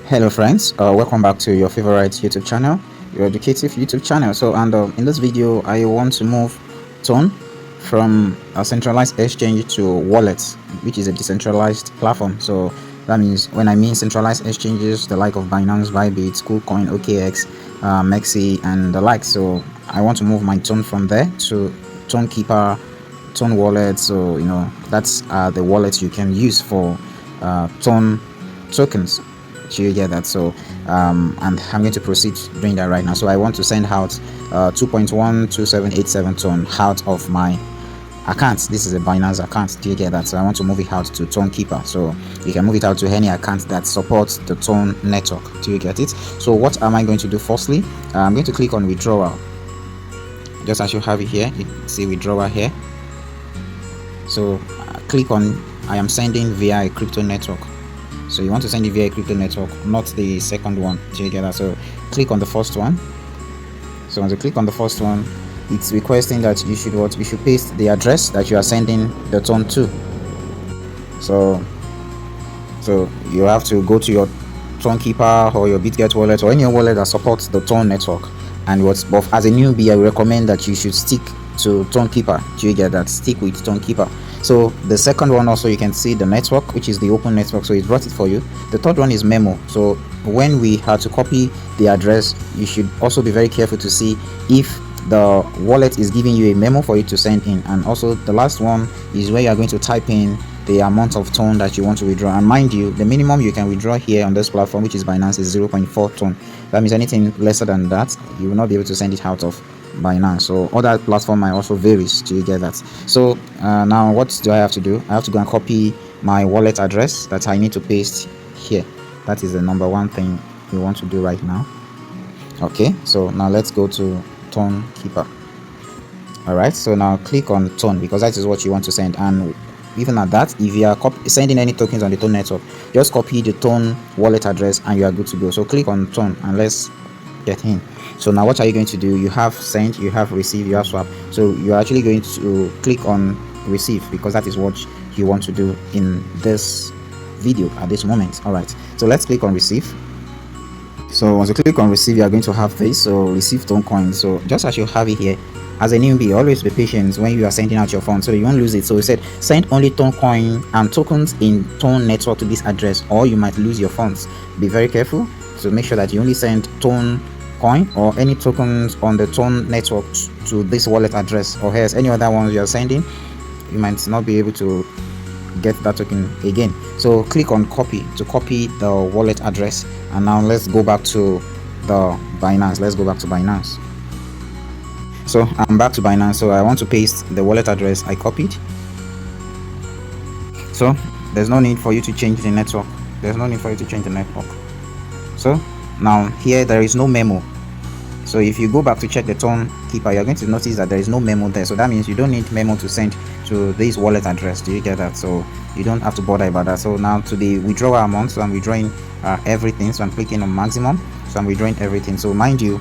Hello friends, welcome back to your favorite YouTube channel, your educative YouTube channel. In this video I want to move Tone from a centralized exchange to wallets, which is a decentralized platform. So that means, when I mean centralized exchanges, the like of Binance, Bybit, KuCoin, OKX, Mexi and the like. So I want to move my Tone from there to Tone Keeper, Tone Wallet. So that's the wallet you can use for Tone tokens. You get that? And I'm going to proceed doing that right now. So I want to send out 2.12787 ton out of my account. This is a Binance account. Do you get that? So I want to move it out to Tone Keeper. So you can move it out to any account that supports the Tone network. Do you get it? So what am I going to do? Firstly, I'm going to click on withdrawal, just as you have it here. You see withdrawal here. So click on I am sending via a crypto network. So you want to send it via a crypto network, not the second one. Do you get that? So click on the first one. So once you click on the first one, it's requesting that you should paste the address that you are sending the Tone to. So you have to go to your Tone Keeper or your BitGet wallet or any wallet that supports the Tone network. But as a newbie, I recommend that you should stick to Tone Keeper. Do you get that? Stick with Tone Keeper. So the second one, also you can see the network, which is the open network, so it brought it for you. The third one is memo. So when we had to copy the address, you should also be very careful to see if the wallet is giving you a memo for you to send in. And also the last one is where you are going to type in the amount of Tone that you want to withdraw. And mind you, the minimum you can withdraw here on this platform, which is Binance, is 0.4 Tone. That means anything lesser than that, you will not be able to send it out of Binance. So other platform might also varies. Do you get that? So now what do I have to do? I have to go and copy my wallet address that I need to paste here. That is the number one thing you want to do right now. Okay, so now let's go to Tone Keeper. All right, so now click on Tone, because that is what you want to send. And even at that, if you are sending any tokens on the Tone network, just copy the Tone wallet address and you are good to go. So click on Tone and let's get in. So now what are you going to do? You have send, you have receive, you have swap. So you're actually going to click on receive, because that is what you want to do in this video at this moment. All right, so let's click on receive. So once you click on receive, you are going to have this. So receive Tone coin. So just as you have it here, as a newbie, always be patient when you are sending out your funds so you won't lose it. So we said send only Tone coin and tokens in Tone network to this address, or you might lose your funds. Be very careful. So make sure that you only send Tone coin or any tokens on the Tone network to this wallet address, or else any other ones you are sending, you might not be able to get that token again. So click on copy to copy the wallet address. And now let's go back to the Binance. Let's go back to Binance. So I'm back to Binance. So I want to paste the wallet address I copied. So there's no need for you to change the network. So now here there is no memo. So if you go back to check the Tone Keeper, you're going to notice that there is no memo there. So that means you don't need memo to send to this wallet address. Do you get that? So you don't have to bother about that. So now to the withdrawal amount, so I'm withdrawing everything. So I'm clicking on maximum. So I'm withdrawing everything. So mind you,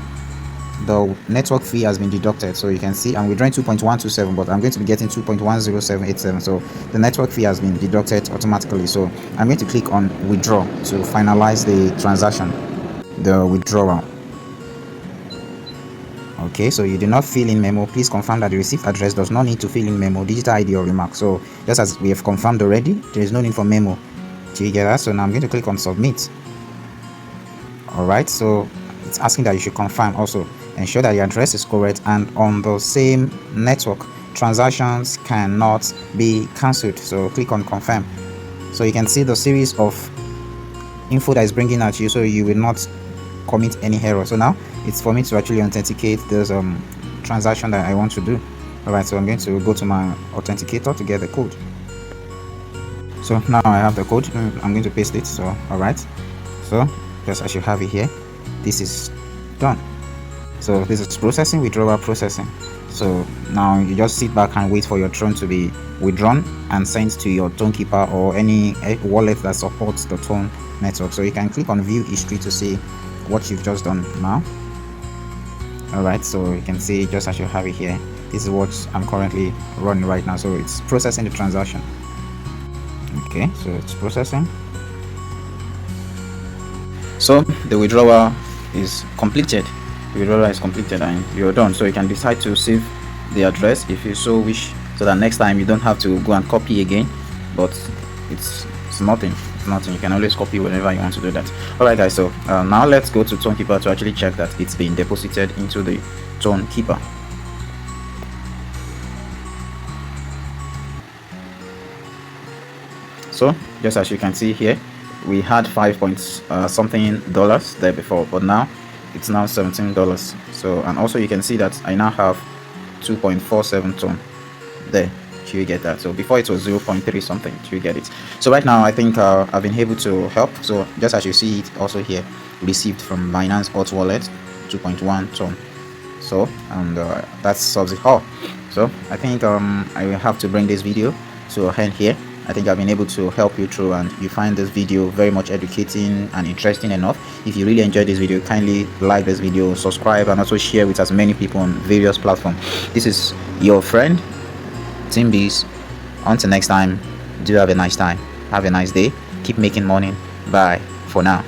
the network fee has been deducted. So you can see I'm withdrawing 2.127, but I'm going to be getting 2.10787. So the network fee has been deducted automatically. So I'm going to click on withdraw to finalize the transaction, the withdrawal. Okay, so you do not fill in memo. Please confirm that the received address does not need to fill in memo, digital ID or remark. So just as we have confirmed already, there is no need for memo. Do you get that? So now I'm going to click on submit. All right, so it's asking that you should confirm. Also ensure that the address is correct and on the same network. Transactions cannot be cancelled. So click on confirm. So you can see the series of info that is bringing at you, so you will not commit any error. So now it's for me to actually authenticate this transaction that I want to do. All right, so I'm going to go to my authenticator to get the code. So now I have the code. I'm going to paste it. So all right, so just as you have it here, this is done. So this is processing, withdrawal processing. So now you just sit back and wait for your Tone to be withdrawn and sent to your Tone Keeper or any wallet that supports the Tone network. So you can click on view history to see what you've just done now. All right, so you can see just as you have it here, this is what I'm currently running right now. So it's processing the transaction. Okay, so it's processing. So the withdrawal is completed. The withdrawal is completed and you're done. So you can decide to save the address if you so wish, so that next time you don't have to go and copy again. But it's nothing. It's nothing. You can always copy whenever you want to do that. Alright guys, so now let's go to Tonekeeper to actually check that it's been deposited into the Tonekeeper. So just as you can see here, we had 5 point something dollars there before, but now it's now $17. So, and also you can see that I now have 2.47 ton there. Do you get that? So before it was 0.3 something. Do you get it? So right now I think I've been able to help. So just as you see it also here, received from Binance Hot Wallet 2.1 ton. So and that solves it all. So I think I will have to bring this video to an end here. I think I've been able to help you through, and you find this video very much educating and interesting enough. If you really enjoyed this video, kindly like this video, subscribe, and also share with as many people on various platforms. This is your friend Team Bees. Until next time, do have a nice time, have a nice day, keep making money. Bye for now.